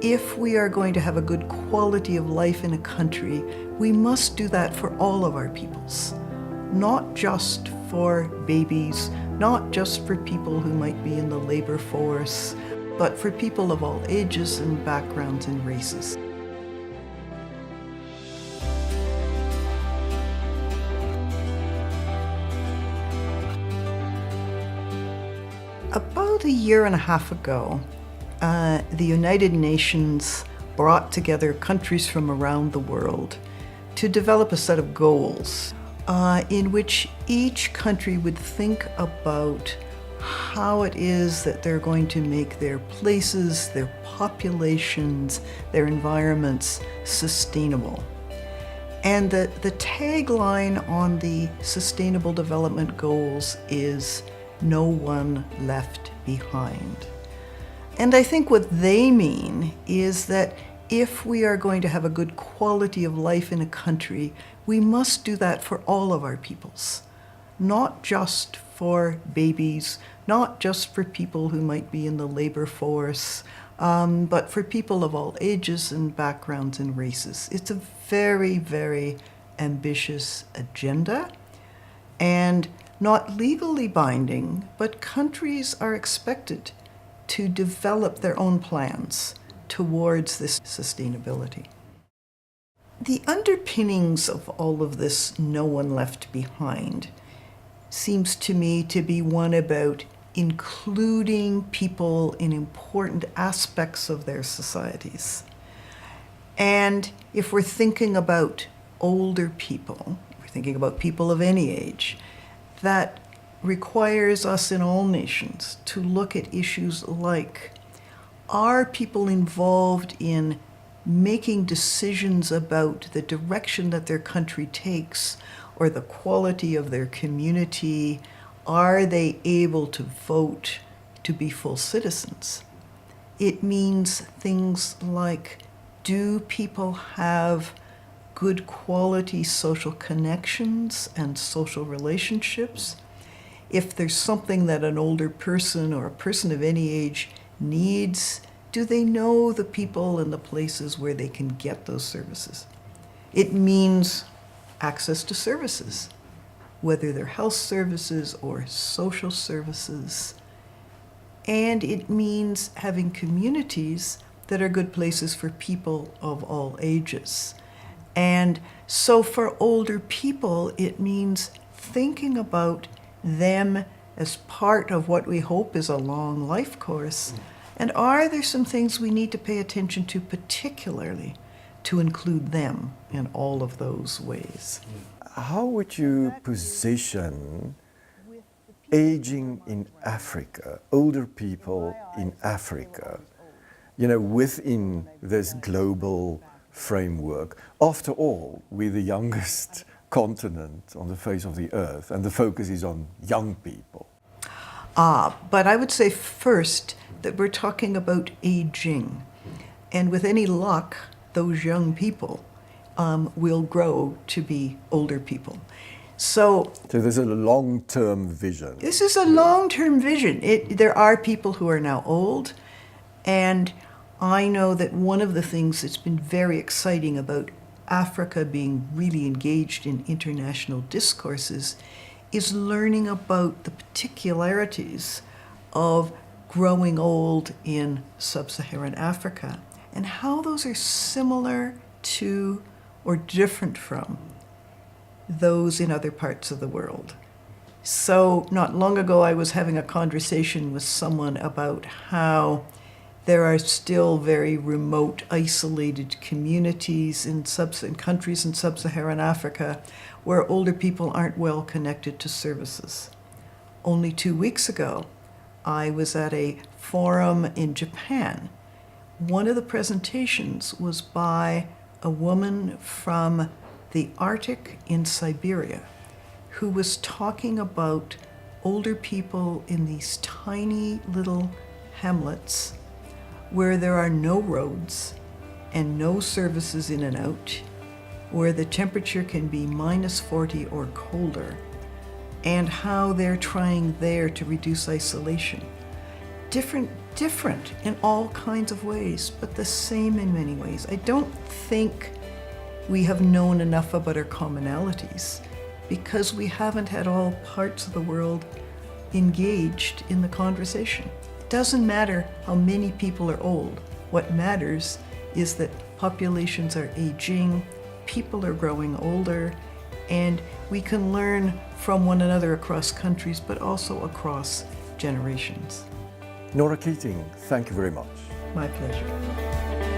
if we are going to have a good quality of life in a country, we must do that for all of our peoples, not just for babies, not just for people who might be in the labor force, but for people of all ages and backgrounds and races. About a year and a half ago, the United Nations brought together countries from around the world to develop a set of goals in which each country would think about how it is that they're going to make their places, their populations, their environments sustainable. And the tagline on the Sustainable Development Goals is "No one left behind." And I think what they mean is that if we are going to have a good quality of life in a country, we must do that for all of our peoples, not just for babies, not just for people who might be in the labor force, but for people of all ages and backgrounds and races. It's a very, very ambitious agenda, and not legally binding, but countries are expected to develop their own plans towards this sustainability. The underpinnings of all of this "no one left behind" seems to me to be one about including people in important aspects of their societies. And if we're thinking about older people, we're thinking about people of any age, that requires us in all nations to look at issues like, are people involved in making decisions about the direction that their country takes or the quality of their community? Are they able to vote, to be full citizens? It means things like, do people have good quality social connections and social relationships? If there's something that an older person or a person of any age needs, do they know the people and the places where they can get those services? It means access to services, whether they're health services or social services. And it means having communities that are good places for people of all ages. And so for older people, it means thinking about them as part of what we hope is a long life course. And are there some things we need to pay attention to particularly to include them in all of those ways? How would you position aging in Africa, older people in Africa, within this global framework? After all, we're the youngest continent on the face of the earth, and the focus is on young people. But I would say first that we're talking about aging. And with any luck, those young people will grow to be older people. So there's a long-term vision. This is a long-term vision. There are people who are now old, and I know that one of the things that's been very exciting about Africa being really engaged in international discourses is learning about the particularities of growing old in sub-Saharan Africa and how those are similar to or different from those in other parts of the world. So not long ago, I was having a conversation with someone about how there are still very remote, isolated communities in countries in sub-Saharan Africa where older people aren't well connected to services. Only 2 weeks ago, I was at a forum in Japan. One of the presentations was by a woman from the Arctic in Siberia who was talking about older people in these tiny little hamlets where there are no roads and no services in and out, where the temperature can be -40 or colder, and how they're trying there to reduce isolation. different in all kinds of ways, but the same in many ways. I don't think we have known enough about our commonalities because we haven't had all parts of the world engaged in the conversation. It doesn't matter how many people are old. What matters is that populations are aging, people are growing older, and we can learn from one another across countries, but also across generations. Nora Keating, thank you very much. My pleasure.